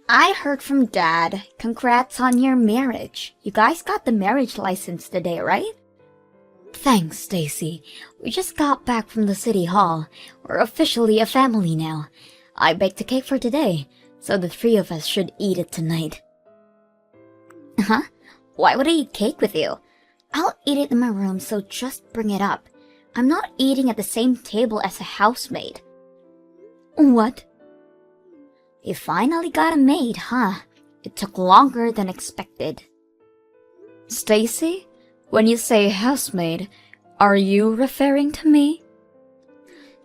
I heard from Dad. Congrats on your marriage. You guys got the marriage license today, right? Thanks, Stacy. We just got back from the city hall. We're officially a family now. I baked a cake for today, so the three of us should eat it tonight. Huh? Why would I eat cake with you? I'll eat it in my room, so just bring it up. I'm not eating at the same table as a housemaid. What? You finally got a maid, huh? It took longer than expected. Stacy, when you say housemaid, are you referring to me?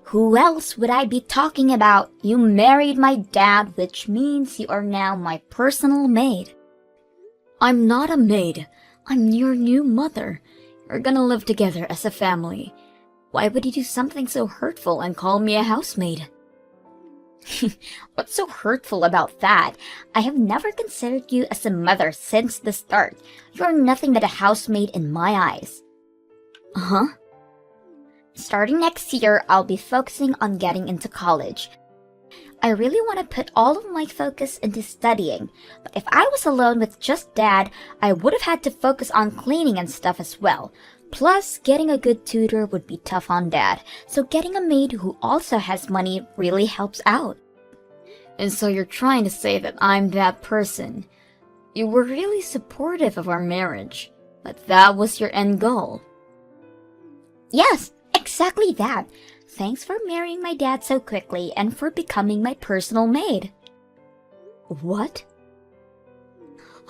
Who else would I be talking about? You married my dad, which means you are now my personal maid. I'm not a maid. I'm your new mother. We're gonna live together as a family. Why would you do something so hurtful and call me a housemaid? What's so hurtful about that? I have never considered you as a mother since the start. You're nothing but a housemaid in my eyes. Huh? Starting next year, I'll be focusing on getting into college. I really want to put all of my focus into studying, but if I was alone with just Dad, I would have had to focus on cleaning and stuff as well. Plus, getting a good tutor would be tough on Dad, so getting a maid who also has money really helps out. And so you're trying to say that I'm that person. You were really supportive of our marriage, but that was your end goal. Yes, exactly that. Thanks for marrying my dad so quickly and for becoming my personal maid. What?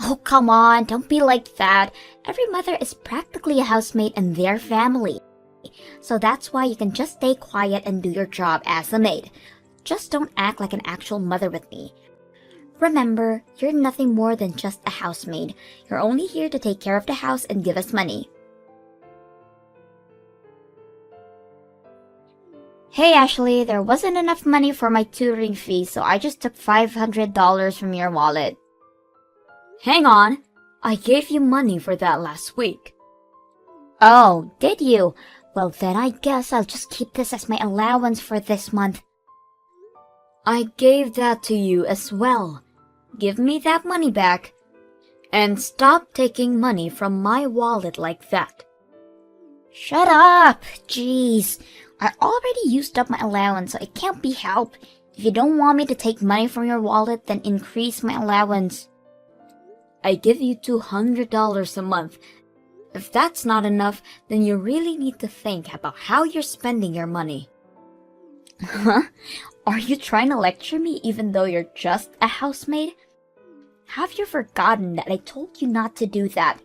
Oh, come on, don't be like that. Every mother is practically a housemaid in their family. So that's why you can just stay quiet and do your job as a maid. Just don't act like an actual mother with me. Remember, you're nothing more than just a housemaid. You're only here to take care of the house and give us money. Hey Ashley, there wasn't enough money for my tutoring fee, so I just took $500 from your wallet. Hang on, I gave you money for that last week. Oh, did you? Well then I guess I'll just keep this as my allowance for this month. I gave that to you as well. Give me that money back. And stop taking money from my wallet like that. Shut up! Jeez. I already used up my allowance, so it can't be helped. If you don't want me to take money from your wallet, then increase my allowance. I give you $200 a month. If that's not enough, then you really need to think about how you're spending your money. Huh? Are you trying to lecture me even though you're just a housemaid? Have you forgotten that I told you not to do that?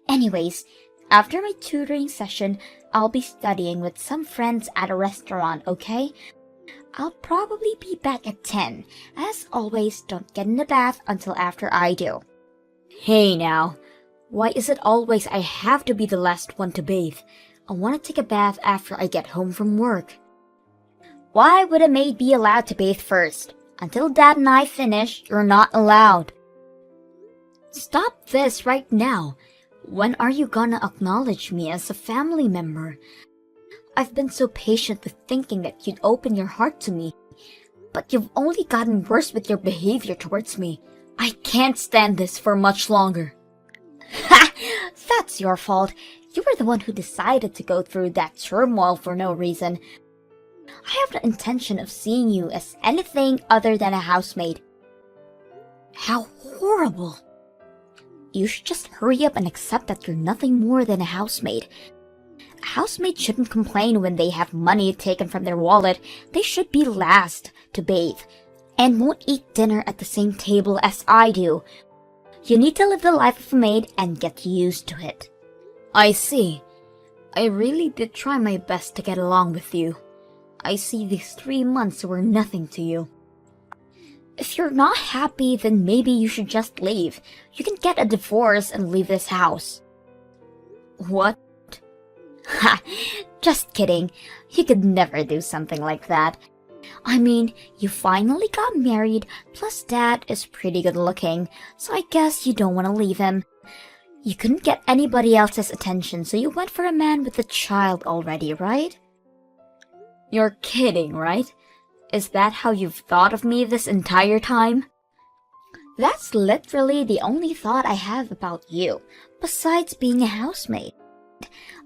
Anyways, after my tutoring session, I'll be studying with some friends at a restaurant, okay? I'll probably be back at 10. As always, don't get in the bath until after I do. Hey now, why is it always I have to be the last one to bathe? I want to take a bath after I get home from work. Why would a maid be allowed to bathe first? Until Dad and I finish, you're not allowed. Stop this right now. When are you gonna acknowledge me as a family member? I've been so patient with thinking that you'd open your heart to me, but you've only gotten worse with your behavior towards me. I can't stand this for much longer. Ha! That's your fault. You were the one who decided to go through that turmoil for no reason. I have no intention of seeing you as anything other than a housemaid. How horrible! You should just hurry up and accept that you're nothing more than a housemaid. A housemaid shouldn't complain when they have money taken from their wallet. They should be last to bathe, and won't eat dinner at the same table as I do. You need to live the life of a maid and get used to it. I see. I really did try my best to get along with you. I see these 3 months were nothing to you. If you're not happy, then maybe you should just leave. You can get a divorce and leave this house. What? Ha! Just kidding. You could never do something like that. I mean, you finally got married, plus Dad is pretty good looking, so I guess you don't want to leave him. You couldn't get anybody else's attention, so you went for a man with a child already, right? You're kidding, right? Is that how you've thought of me this entire time? That's literally the only thought I have about you, besides being a housemaid.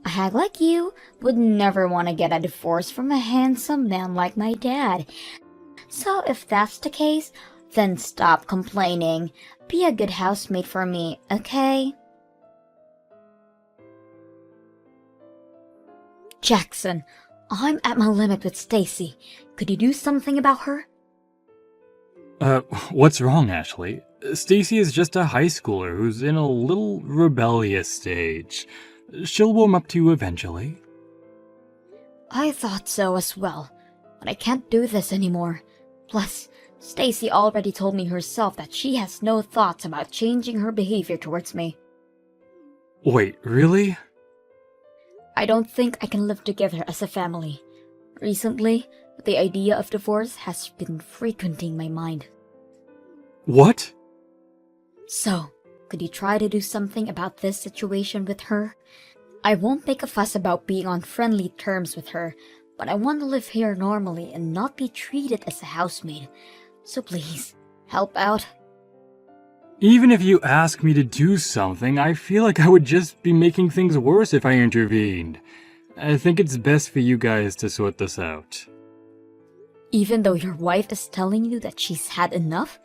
A hag like you would never want to get a divorce from a handsome man like my dad. So if that's the case, then stop complaining. Be a good housemaid for me, okay? Jackson, I'm at my limit with Stacy. Could you do something about her? What's wrong, Ashley? Stacy is just a high schooler who's in a little rebellious stage. She'll warm up to you eventually. I thought so as well, but I can't do this anymore. Plus, Stacy already told me herself that she has no thoughts about changing her behavior towards me. Wait, really? I don't think I can live together as a family. Recently, the idea of divorce has been frequenting my mind. What? So, could you try to do something about this situation with her? I won't make a fuss about being on friendly terms with her, but I want to live here normally and not be treated as a housemaid. So please, help out. Even if you ask me to do something, I feel like I would just be making things worse if I intervened. I think it's best for you guys to sort this out. Even though your wife is telling you that she's had enough,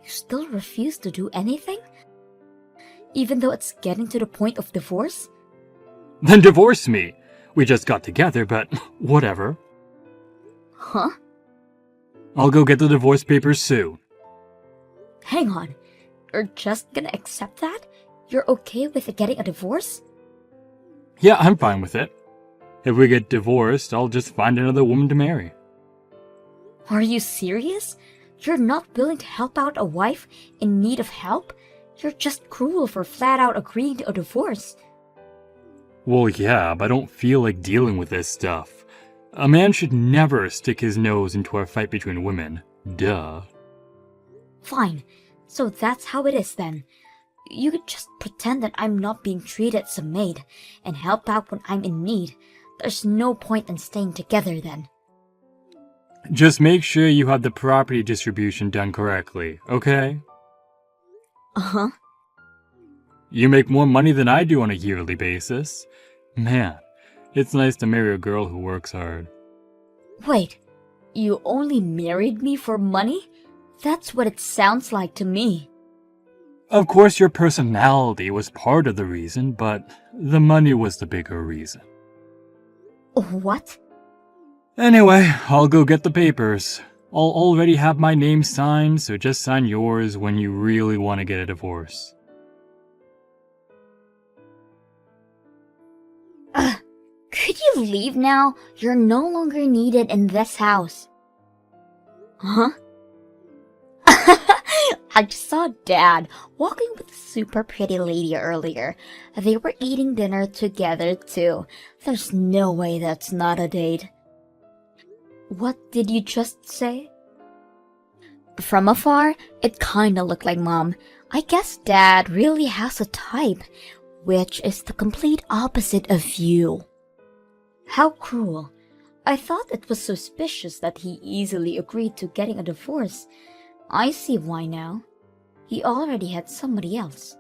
you still refuse to do anything? Even though it's getting to the point of divorce? Then divorce me. We just got together, but whatever. Huh? I'll go get the divorce papers soon. Hang on. You're just gonna accept that? You're okay with getting a divorce? Yeah, I'm fine with it. If we get divorced, I'll just find another woman to marry. Are you serious? You're not willing to help out a wife in need of help? You're just cruel for flat out agreeing to a divorce. Well, yeah, but I don't feel like dealing with this stuff. A man should never stick his nose into a fight between women. Duh. Fine. So that's how it is then. You could just pretend that I'm not being treated as a maid and help out when I'm in need. There's no point in staying together then. Just make sure you have the property distribution done correctly, okay? Uh-huh. You make more money than I do on a yearly basis. Man, it's nice to marry a girl who works hard. Wait, you only married me for money? That's what it sounds like to me. Of course your personality was part of the reason, but the money was the bigger reason. What? Anyway, I'll go get the papers. I'll already have my name signed, so just sign yours when you really want to get a divorce. Could you leave now? You're no longer needed in this house. Huh? I just saw Dad walking with a super pretty lady earlier. They were eating dinner together too. There's no way that's not a date. What did you just say? From afar, it kinda looked like Mom. I guess Dad really has a type, which is the complete opposite of you. How cruel. I thought it was suspicious that he easily agreed to getting a divorce. I see why now. He already had somebody else.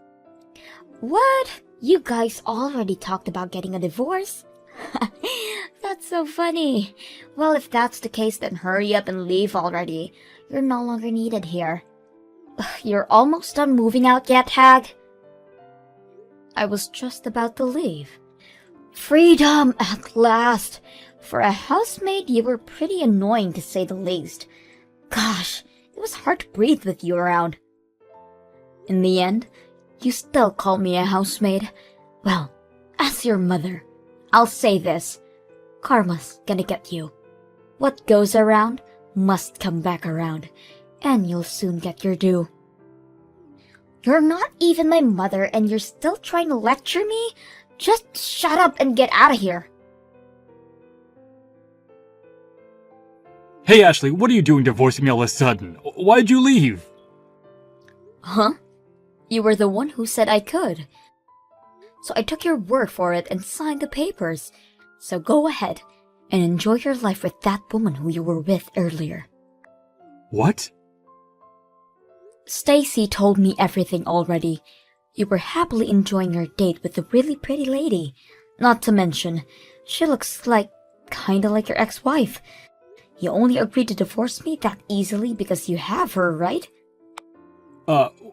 What? You guys already talked about getting a divorce? That's so funny. Well, if that's the case, then hurry up and leave already. You're no longer needed here. You're almost done moving out yet, Hag? I was just about to leave. Freedom at last! For a housemaid, you were pretty annoying to say the least. Gosh, it was hard to breathe with you around. In the end, you still call me a housemaid. Well, as your mother, I'll say this. Karma's gonna get you. What goes around must come back around, and you'll soon get your due. You're not even my mother and you're still trying to lecture me? Just shut up and get out of here. Hey Ashley, what are you doing divorcing me all of a sudden? Why'd you leave? Huh? You were the one who said I could. So I took your word for it and signed the papers. So go ahead and enjoy your life with that woman who you were with earlier. What? Stacy told me everything already. You were happily enjoying your date with a really pretty lady. Not to mention, she looks kinda like your ex-wife. You only agreed to divorce me that easily because you have her, right?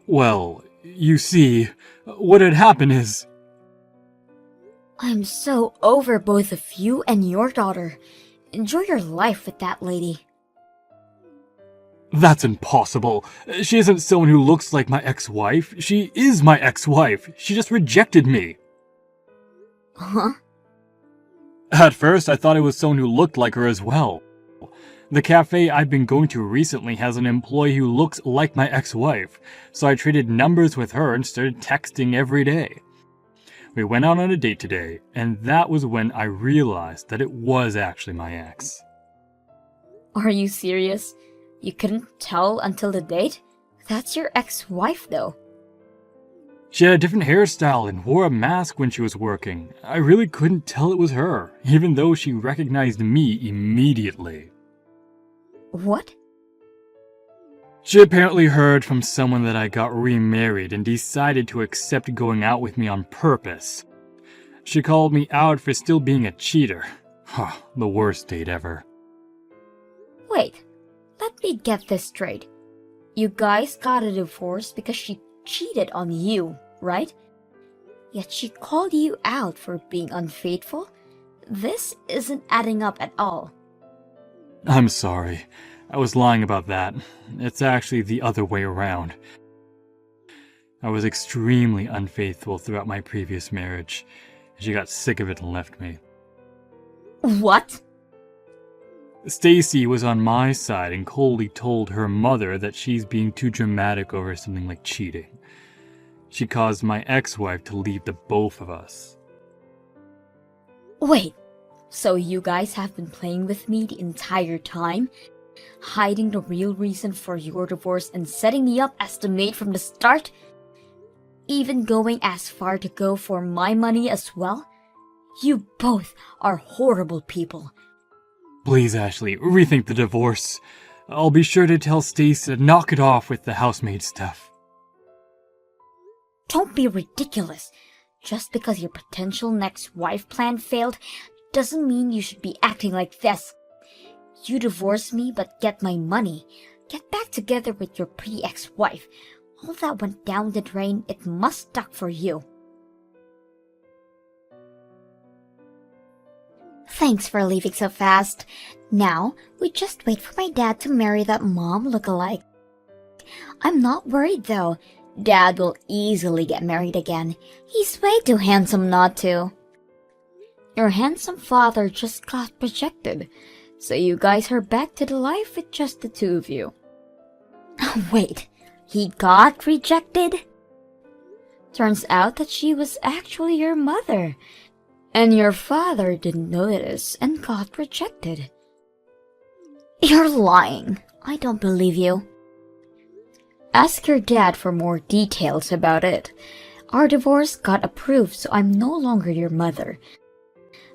Well, you see, what had happened is... I'm so over both of you and your daughter. Enjoy your life with that lady. That's impossible. She isn't someone who looks like my ex-wife. She is my ex-wife. She just rejected me. Huh? At first, I thought it was someone who looked like her as well. The cafe I've been going to recently has an employee who looks like my ex-wife, so I traded numbers with her and started texting every day. We went out on a date today, and that was when I realized that it was actually my ex. Are you serious? You couldn't tell until the date? That's your ex-wife, though. She had a different hairstyle and wore a mask when she was working. I really couldn't tell it was her, even though she recognized me immediately. What? She apparently heard from someone that I got remarried and decided to accept going out with me on purpose. She called me out for still being a cheater. The worst date ever. Wait, let me get this straight. You guys got a divorce because she cheated on you, right? Yet she called you out for being unfaithful? This isn't adding up at all. I'm sorry. I was lying about that. It's actually the other way around. I was extremely unfaithful throughout my previous marriage. She got sick of it and left me. What? Stacy was on my side and coldly told her mother that she's being too dramatic over something like cheating. She caused my ex-wife to leave the both of us. Wait, so you guys have been playing with me the entire time? Hiding the real reason for your divorce and setting me up as the maid from the start? Even going as far to go for my money as well? You both are horrible people. Please, Ashley, rethink the divorce. I'll be sure to tell Stacy to knock it off with the housemaid stuff. Don't be ridiculous. Just because your potential next wife plan failed doesn't mean you should be acting like this. You divorce me but get my money. Get back together with your pretty ex-wife. All that went down the drain, it must suck for you. Thanks for leaving so fast. Now, we just wait for my dad to marry that mom lookalike. I'm not worried though. Dad will easily get married again. He's way too handsome not to. Your handsome father just got rejected, so you guys are back to the life with just the two of you. Wait, he got rejected? Turns out that she was actually your mother, and your father didn't notice and got rejected. You're lying. I don't believe you. Ask your dad for more details about it. Our divorce got approved, so I'm no longer your mother.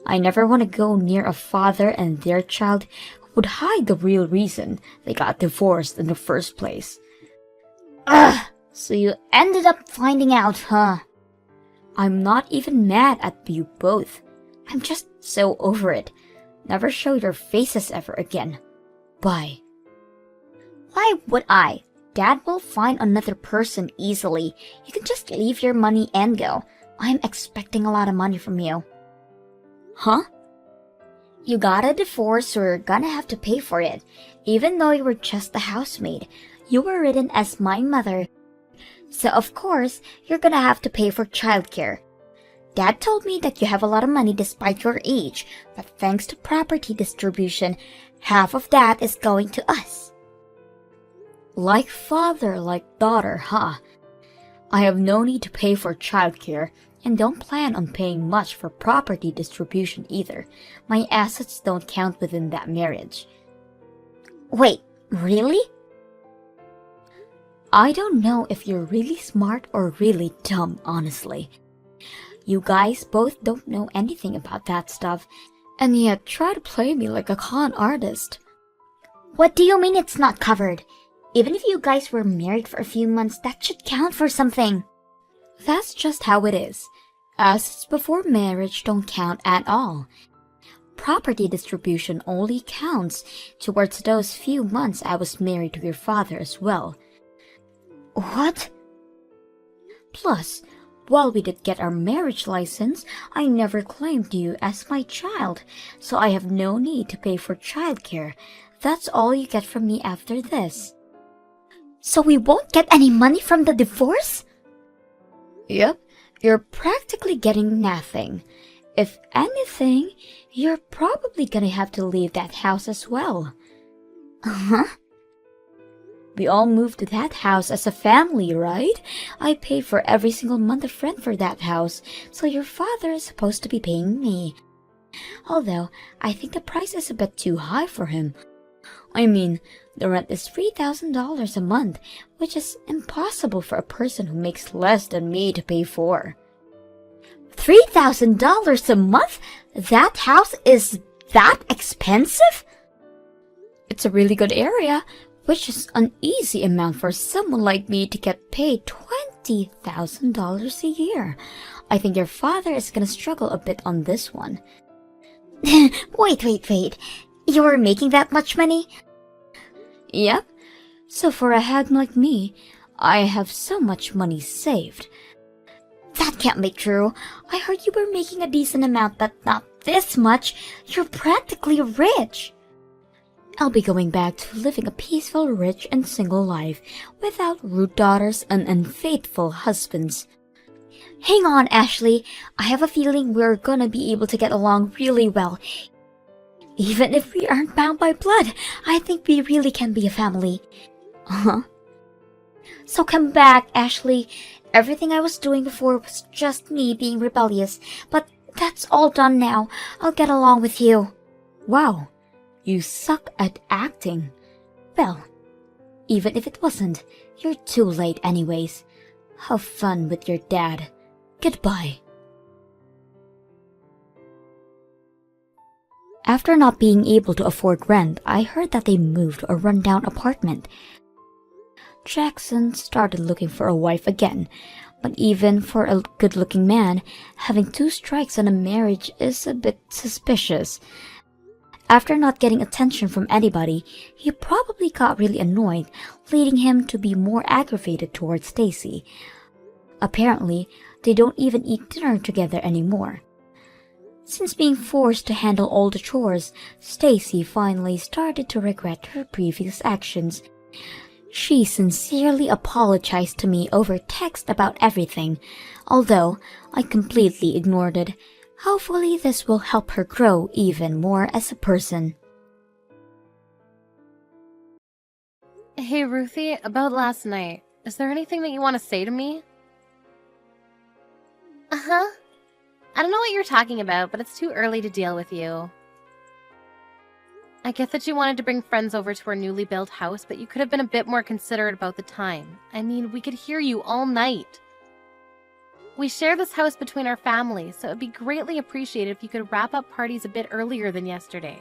I never want to go near a father and their child who would hide the real reason they got divorced in the first place. Ugh! So you ended up finding out, huh? I'm not even mad at you both. I'm just so over it. Never show your faces ever again. Bye. Why would I? Dad will find another person easily. You can just leave your money and go. I'm expecting a lot of money from you. Huh? You got a divorce, so you're gonna have to pay for it. Even though you were just the housemaid, you were written as my mother. So of course, you're gonna have to pay for childcare. Dad told me that you have a lot of money despite your age, but thanks to property distribution, half of that is going to us. Like father, like daughter, huh? I have no need to pay for childcare, and don't plan on paying much for property distribution either. My assets don't count within that marriage. Wait, really? I don't know if you're really smart or really dumb, honestly. You guys both don't know anything about that stuff, and yet try to play me like a con artist. What do you mean it's not covered? Even if you guys were married for a few months, that should count for something. That's just how it is. Assets before marriage don't count at all. Property distribution only counts towards those few months I was married to your father as well. What? Plus, while we did get our marriage license, I never claimed you as my child, so I have no need to pay for childcare. That's all you get from me after this. So we won't get any money from the divorce? Yep, you're practically getting nothing. If anything, you're probably gonna have to leave that house as well. Uh-huh. We all moved to that house as a family, right? I pay for every single month of rent for that house, so your father is supposed to be paying me. Although, I think the price is a bit too high for him. I mean, the rent is $3,000 a month, which is impossible for a person who makes less than me to pay for. $3,000 a month? That house is that expensive? It's a really good area, which is an easy amount for someone like me to get paid $20,000 a year. I think your father is gonna struggle a bit on this one. Wait. You were making that much money? Yep. So for a hag like me, I have so much money saved. That can't be true. I heard you were making a decent amount, but not this much. You're practically rich. I'll be going back to living a peaceful, rich, and single life without rude daughters and unfaithful husbands. Hang on, Ashley. I have a feeling we're gonna be able to get along really well. Even if we aren't bound by blood, I think we really can be a family. Uh-huh. So come back, Ashley. Everything I was doing before was just me being rebellious, but that's all done now. I'll get along with you. Wow, you suck at acting. Well, even if it wasn't, you're too late anyways. Have fun with your dad. Goodbye. After not being able to afford rent, I heard that they moved to a rundown apartment. Jackson started looking for a wife again, but even for a good-looking man, having 2 strikes on a marriage is a bit suspicious. After not getting attention from anybody, he probably got really annoyed, leading him to be more aggravated towards Stacy. Apparently, they don't even eat dinner together anymore. Since being forced to handle all the chores, Stacy finally started to regret her previous actions. She sincerely apologized to me over text about everything, although I completely ignored it. Hopefully this will help her grow even more as a person. Hey Ruthie, about last night, is there anything that you want to say to me? Uh-huh. I don't know what you're talking about, but it's too early to deal with you. I get that you wanted to bring friends over to our newly built house, but you could have been a bit more considerate about the time. I mean, we could hear you all night. We share this house between our families, so it'd be greatly appreciated if you could wrap up parties a bit earlier than yesterday.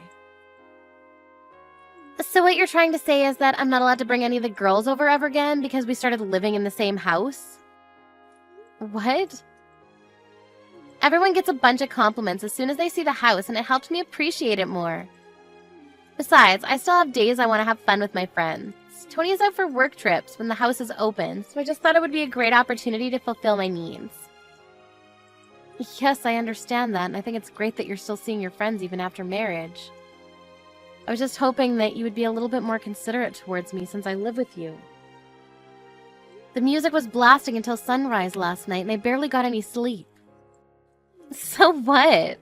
So what you're trying to say is that I'm not allowed to bring any of the girls over ever again because we started living in the same house? What? Everyone gets a bunch of compliments as soon as they see the house, and it helps me appreciate it more. Besides, I still have days I want to have fun with my friends. Tony is out for work trips when the house is open, so I just thought it would be a great opportunity to fulfill my needs. Yes, I understand that, and I think it's great that you're still seeing your friends even after marriage. I was just hoping that you would be a little bit more considerate towards me since I live with you. The music was blasting until sunrise last night, and I barely got any sleep. So what?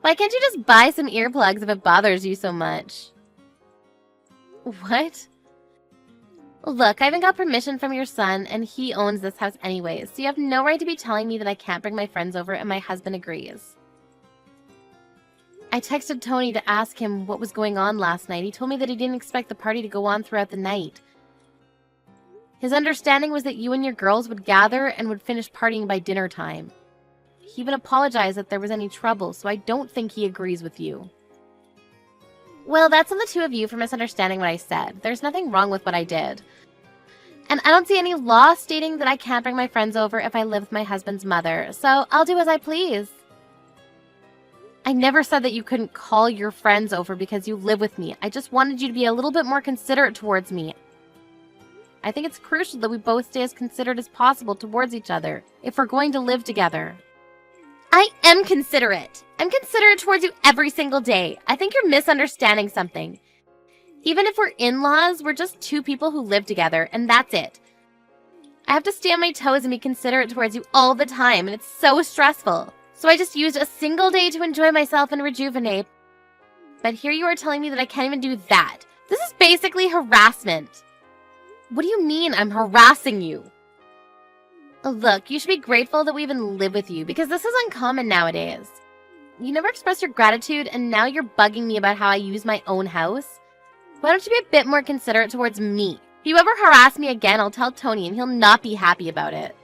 Why can't you just buy some earplugs if it bothers you so much? What? Look, I even got permission from your son, and he owns this house anyways, so you have no right to be telling me that I can't bring my friends over and my husband agrees. I texted Tony to ask him what was going on last night. He told me that he didn't expect the party to go on throughout the night. His understanding was that you and your girls would gather and would finish partying by dinner time. He even apologized that there was any trouble, so I don't think he agrees with you. Well, that's on the two of you for misunderstanding what I said. There's nothing wrong with what I did. And I don't see any law stating that I can't bring my friends over if I live with my husband's mother, so I'll do as I please. I never said that you couldn't call your friends over because you live with me. I just wanted you to be a little bit more considerate towards me. I think it's crucial that we both stay as considerate as possible towards each other if we're going to live together. I am considerate. I'm considerate towards you every single day. I think you're misunderstanding something. Even if we're in-laws, we're just two people who live together, and that's it. I have to stay on my toes and be considerate towards you all the time, and it's so stressful. So I just used a single day to enjoy myself and rejuvenate. But here you are telling me that I can't even do that. This is basically harassment. What do you mean I'm harassing you? Look, you should be grateful that we even live with you, because this is uncommon nowadays. You never expressed your gratitude, and now you're bugging me about how I use my own house? Why don't you be a bit more considerate towards me? If you ever harass me again, I'll tell Tony, and he'll not be happy about it.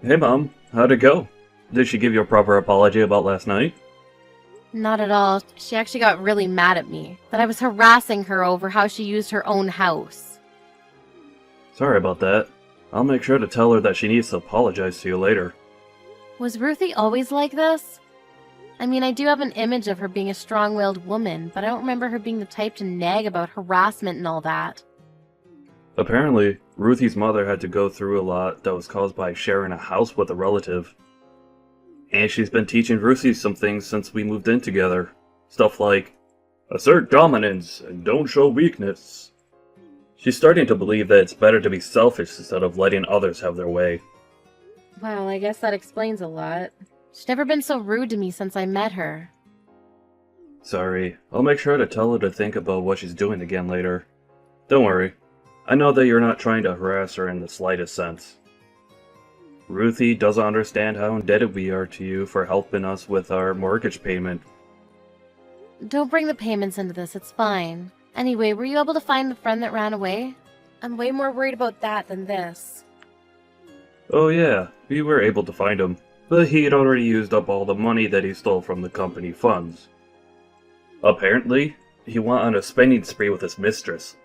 Hey, Mom. How'd it go? Did she give you a proper apology about last night? Not at all. She actually got really mad at me, that I was harassing her over how she used her own house. Sorry about that. I'll make sure to tell her that she needs to apologize to you later. Was Ruthie always like this? I mean, I do have an image of her being a strong-willed woman, but I don't remember her being the type to nag about harassment and all that. Apparently, Ruthie's mother had to go through a lot that was caused by sharing a house with a relative. And she's been teaching Ruthie some things since we moved in together. Stuff like, assert dominance and don't show weakness. She's starting to believe that it's better to be selfish instead of letting others have their way. Wow, I guess that explains a lot. She's never been so rude to me since I met her. Sorry, I'll make sure to tell her to think about what she's doing again later. Don't worry, I know that you're not trying to harass her in the slightest sense. Ruthie doesn't understand how indebted we are to you for helping us with our mortgage payment. Don't bring the payments into this, it's fine. Anyway, were you able to find the friend that ran away? I'm way more worried about that than this. Oh yeah, we were able to find him, but he had already used up all the money that he stole from the company funds. Apparently, he went on a spending spree with his mistress.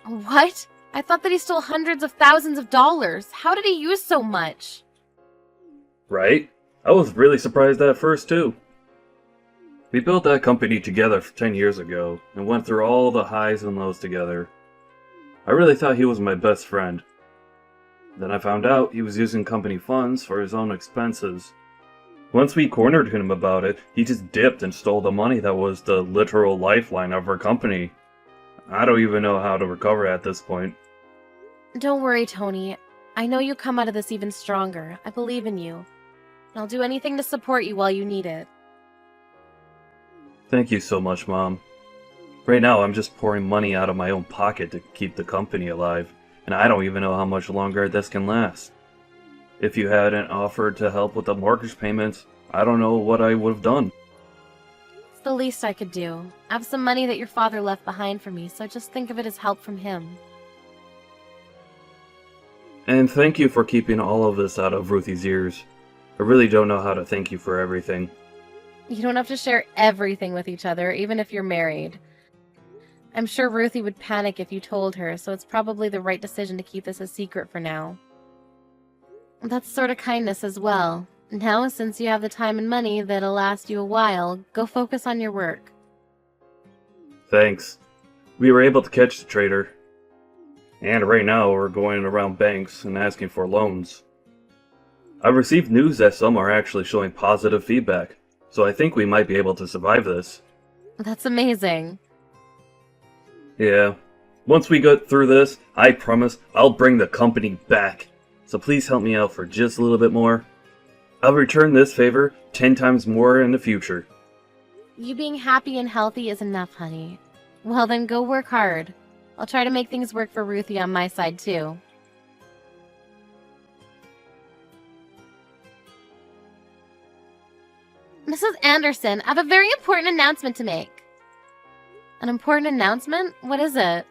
What? I thought that he stole hundreds of thousands of dollars. How did he use so much? Right? I was really surprised at first too. We built that company together 10 years ago, and went through all the highs and lows together. I really thought he was my best friend. Then I found out he was using company funds for his own expenses. Once we cornered him about it, he just dipped and stole the money that was the literal lifeline of our company. I don't even know how to recover at this point. Don't worry, Tony. I know you'll come out of this even stronger. I believe in you. And I'll do anything to support you while you need it. Thank you so much, Mom. Right now, I'm just pouring money out of my own pocket to keep the company alive, and I don't even know how much longer this can last. If you hadn't offered to help with the mortgage payments, I don't know what I would have done. It's the least I could do. I have some money that your father left behind for me, so just think of it as help from him. And thank you for keeping all of this out of Ruthie's ears. I really don't know how to thank you for everything. You don't have to share everything with each other, even if you're married. I'm sure Ruthie would panic if you told her, so it's probably the right decision to keep this a secret for now. That's sort of kindness as well. Now, since you have the time and money that'll last you a while, go focus on your work. Thanks. We were able to catch the traitor. And right now we're going around banks and asking for loans. I've received news that some are actually showing positive feedback, so I think we might be able to survive this. That's amazing. Yeah. Once we get through this, I promise I'll bring the company back. So please help me out for just a little bit more. I'll return this favor 10 times more in the future. You being happy and healthy is enough, honey. Well then, go work hard. I'll try to make things work for Ruthie on my side, too. Mrs. Anderson, I have a very important announcement to make. An important announcement? What is it?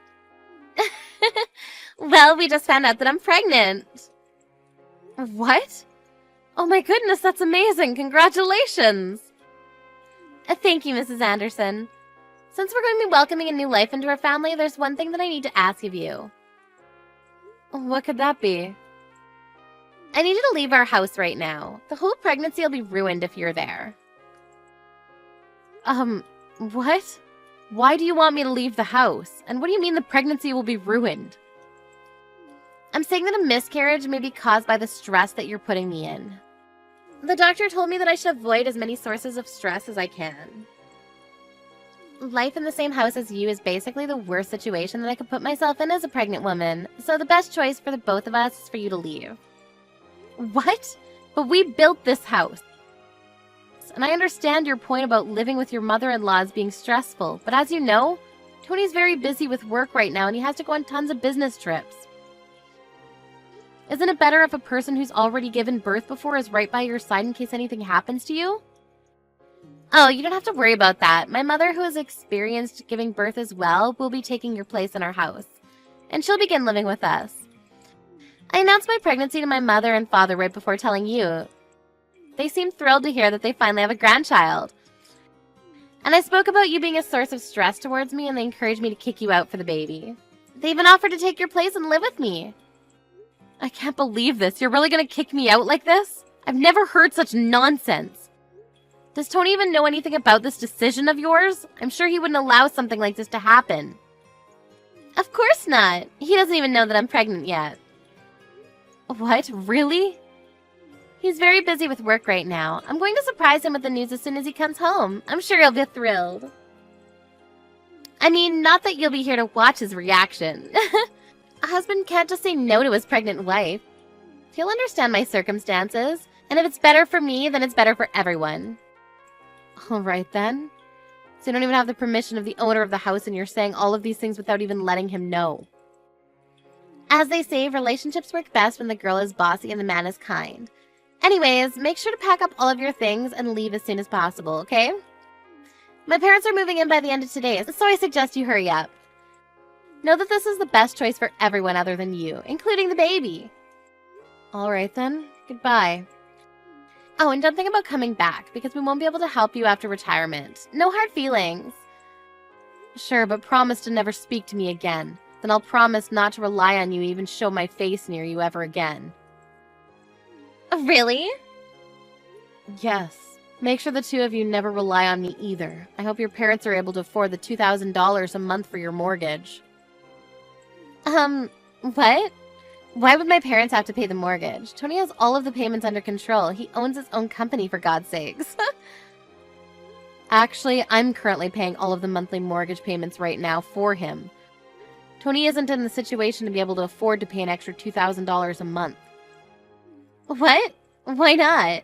Well, we just found out that I'm pregnant. What? Oh my goodness, that's amazing! Congratulations! Thank you, Mrs. Anderson. Since we're going to be welcoming a new life into our family, there's one thing that I need to ask of you. What could that be? I need you to leave our house right now. The whole pregnancy will be ruined if you're there. What? Why do you want me to leave the house? And what do you mean the pregnancy will be ruined? I'm saying that a miscarriage may be caused by the stress that you're putting me in. The doctor told me that I should avoid as many sources of stress as I can. Life in the same house as you is basically the worst situation that I could put myself in as a pregnant woman, so the best choice for the both of us is for you to leave. What? But we built this house. And I understand your point about living with your mother-in-law as being stressful, but as you know, Tony's very busy with work right now and he has to go on tons of business trips. Isn't it better if a person who's already given birth before is right by your side in case anything happens to you? Oh, you don't have to worry about that. My mother, who has experienced giving birth as well, will be taking your place in our house. And she'll begin living with us. I announced my pregnancy to my mother and father right before telling you. They seemed thrilled to hear that they finally have a grandchild. And I spoke about you being a source of stress towards me and they encouraged me to kick you out for the baby. They even offered to take your place and live with me. I can't believe this. You're really going to kick me out like this? I've never heard such nonsense. Does Tony even know anything about this decision of yours? I'm sure he wouldn't allow something like this to happen. Of course not. He doesn't even know that I'm pregnant yet. What? Really? He's very busy with work right now. I'm going to surprise him with the news as soon as he comes home. I'm sure he'll be thrilled. I mean, not that you'll be here to watch his reaction. A husband can't just say no to his pregnant wife. He'll understand my circumstances, and if it's better for me, then it's better for everyone. All right, then. So you don't even have the permission of the owner of the house, and you're saying all of these things without even letting him know. As they say, relationships work best when the girl is bossy and the man is kind. Anyways, make sure to pack up all of your things and leave as soon as possible, okay? My parents are moving in by the end of today, so I suggest you hurry up. Know that this is the best choice for everyone other than you, including the baby. All right, then. Goodbye. Oh, and don't think about coming back, because we won't be able to help you after retirement. No hard feelings. Sure, but promise to never speak to me again. Then I'll promise not to rely on you, even show my face near you ever again. Really? Yes. Make sure the two of you never rely on me either. I hope your parents are able to afford the $2,000 a month for your mortgage. What? Why would my parents have to pay the mortgage? Tony has all of the payments under control. He owns his own company, for God's sakes. Actually, I'm currently paying all of the monthly mortgage payments right now for him. Tony isn't in the situation to be able to afford to pay an extra $2,000 a month. What? Why not?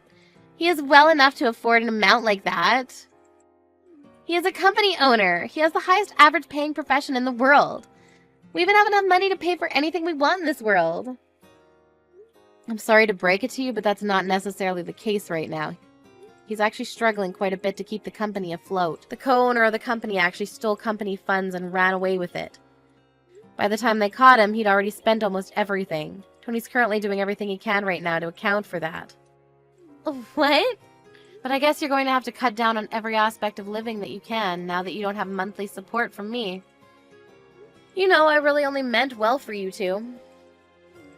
He is well enough to afford an amount like that. He is a company owner. He has the highest average paying profession in the world. We even have enough money to pay for anything we want in this world. I'm sorry to break it to you, but that's not necessarily the case right now. He's actually struggling quite a bit to keep the company afloat. The co-owner of the company actually stole company funds and ran away with it. By the time they caught him, he'd already spent almost everything. Tony's currently doing everything he can right now to account for that. What? But I guess you're going to have to cut down on every aspect of living that you can now that you don't have monthly support from me. You know, I really only meant well for you two.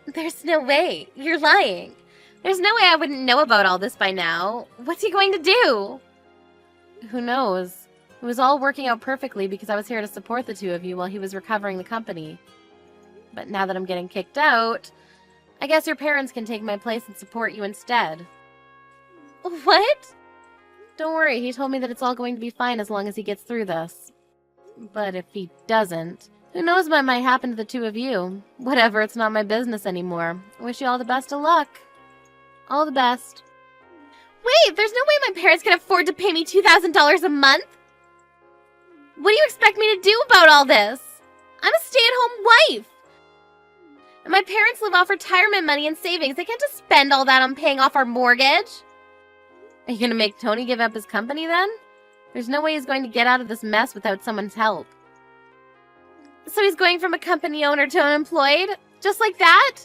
There's no way. You're lying. There's no way I wouldn't know about all this by now. What's he going to do? Who knows? It was all working out perfectly because I was here to support the two of you while he was recovering the company. But now that I'm getting kicked out, I guess your parents can take my place and support you instead. What? Don't worry, he told me that it's all going to be fine as long as he gets through this. But if he doesn't, who knows what might happen to the two of you? Whatever, it's not my business anymore. I wish you all the best of luck. All the best. Wait, there's no way my parents can afford to pay me $2,000 a month? What do you expect me to do about all this? I'm a stay-at-home wife. And my parents live off retirement money and savings. They can't just spend all that on paying off our mortgage. Are you going to make Tony give up his company then? There's no way he's going to get out of this mess without someone's help. So he's going from a company owner to unemployed? Just like that?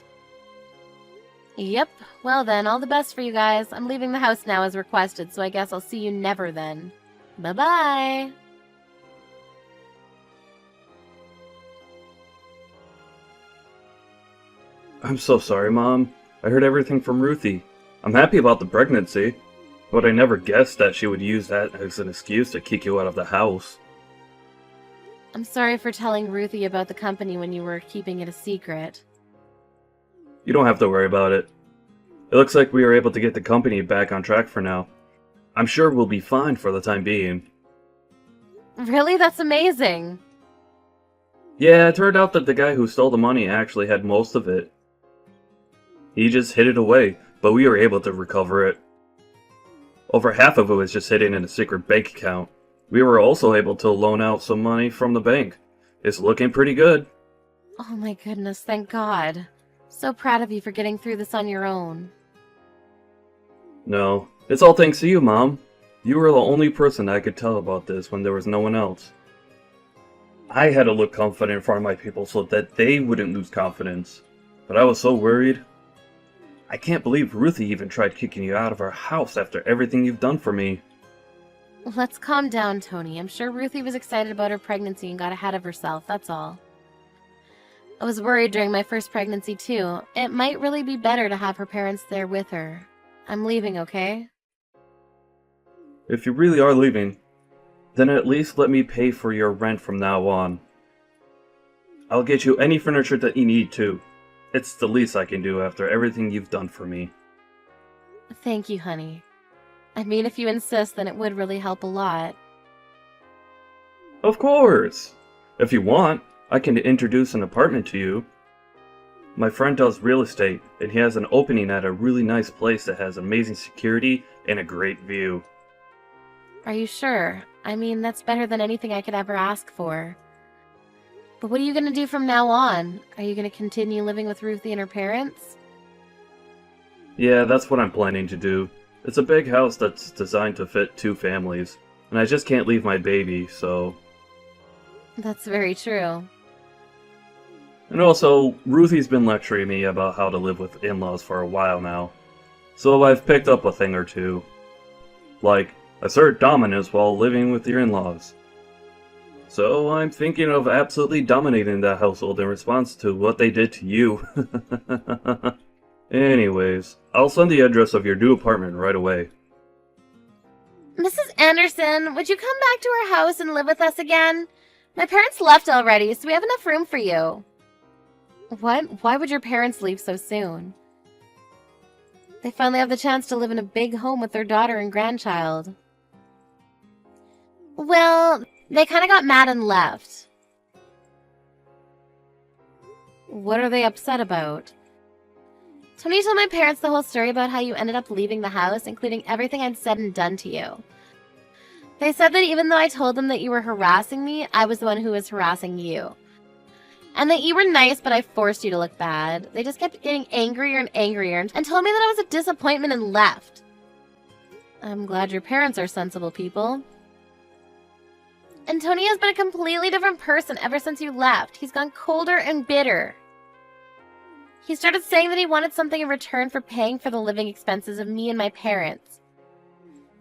Yep. Well then, all the best for you guys. I'm leaving the house now as requested, so I guess I'll see you never then. Bye-bye. I'm so sorry, Mom. I heard everything from Ruthie. I'm happy about the pregnancy, but I never guessed that she would use that as an excuse to kick you out of the house. I'm sorry for telling Ruthie about the company when you were keeping it a secret. You don't have to worry about it. It looks like we were able to get the company back on track for now. I'm sure we'll be fine for the time being. Really? That's amazing. Yeah, it turned out that the guy who stole the money actually had most of it. He just hid it away, but we were able to recover it. Over half of it was just hidden in a secret bank account. We were also able to loan out some money from the bank. It's looking pretty good. Oh my goodness, thank God. So proud of you for getting through this on your own. No, it's all thanks to you, Mom. You were the only person I could tell about this when there was no one else. I had to look confident in front of my people so that they wouldn't lose confidence. But I was so worried. I can't believe Ruthie even tried kicking you out of our house after everything you've done for me. Let's calm down, Tony. I'm sure Ruthie was excited about her pregnancy and got ahead of herself, that's all. I was worried during my first pregnancy, too. It might really be better to have her parents there with her. I'm leaving, okay? If you really are leaving, then at least let me pay for your rent from now on. I'll get you any furniture that you need, too. It's the least I can do after everything you've done for me. Thank you, honey. I mean, if you insist, then it would really help a lot. Of course! If you want, I can introduce an apartment to you. My friend does real estate, and he has an opening at a really nice place that has amazing security and a great view. Are you sure? I mean, that's better than anything I could ever ask for. But what are you going to do from now on? Are you going to continue living with Ruthie and her parents? Yeah, that's what I'm planning to do. It's a big house that's designed to fit 2 families, and I just can't leave my baby, so... That's very true. And also, Ruthie's been lecturing me about how to live with in-laws for a while now, so I've picked up a thing or two. Like, assert dominance while living with your in-laws. So I'm thinking of absolutely dominating that household in response to what they did to you. Anyways, I'll send the address of your new apartment right away. Mrs. Anderson, would you come back to our house and live with us again? My parents left already, so we have enough room for you. What? Why would your parents leave so soon? They finally have the chance to live in a big home with their daughter and grandchild. Well, they kind of got mad and left. What are they upset about? Tony told my parents the whole story about how you ended up leaving the house, including everything I'd said and done to you. They said that even though I told them that you were harassing me, I was the one who was harassing you. And that you were nice, but I forced you to look bad. They just kept getting angrier and angrier and told me that I was a disappointment and left. I'm glad your parents are sensible people. And Tony has been a completely different person ever since you left. He's gone colder and bitter. He started saying that he wanted something in return for paying for the living expenses of me and my parents.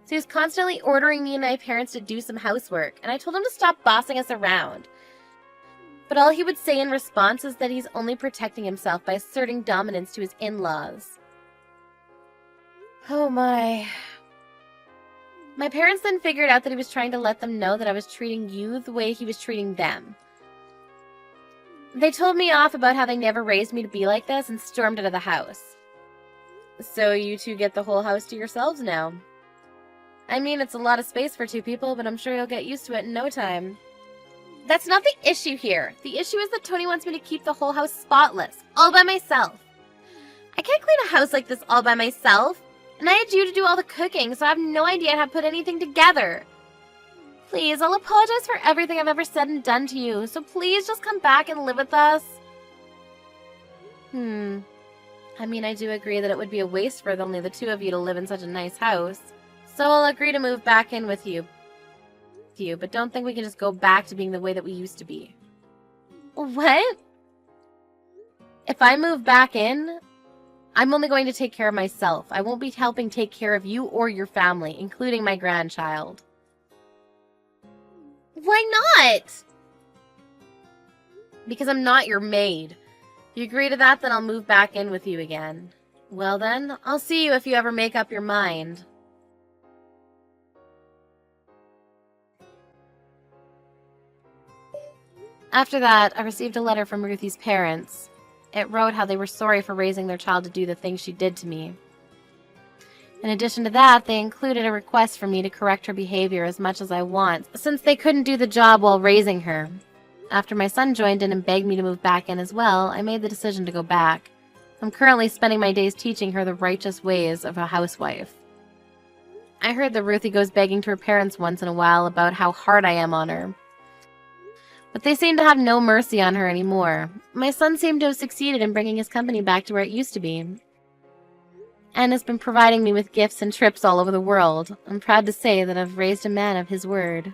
So he was constantly ordering me and my parents to do some housework, and I told him to stop bossing us around. But all he would say in response is that he's only protecting himself by asserting dominance to his in-laws. Oh my. My parents then figured out that he was trying to let them know that I was treating you the way he was treating them. They told me off about how they never raised me to be like this and stormed out of the house. So you two get the whole house to yourselves now. I mean, it's a lot of space for 2 people, but I'm sure you'll get used to it in no time. That's not the issue here. The issue is that Tony wants me to keep the whole house spotless, all by myself. I can't clean a house like this all by myself. And I had you to do all the cooking, so I have no idea how to put anything together. Please, I'll apologize for everything I've ever said and done to you, so please just come back and live with us. I mean, I do agree that it would be a waste for only the 2 of you to live in such a nice house. So I'll agree to move back in with you. But don't think we can just go back to being the way that we used to be. What? If I move back in, I'm only going to take care of myself. I won't be helping take care of you or your family, including my grandchild. Why not? Because I'm not your maid. If you agree to that, then I'll move back in with you again. Well then, I'll see you if you ever make up your mind. After that, I received a letter from Ruthie's parents. It wrote how they were sorry for raising their child to do the things she did to me. In addition to that, they included a request for me to correct her behavior as much as I want, since they couldn't do the job while raising her. After my son joined in and begged me to move back in as well, I made the decision to go back. I'm currently spending my days teaching her the righteous ways of a housewife. I heard that Ruthie goes begging to her parents once in a while about how hard I am on her. But they seem to have no mercy on her anymore. My son seemed to have succeeded in bringing his company back to where it used to be, and has been providing me with gifts and trips all over the world. I'm proud to say that I've raised a man of his word.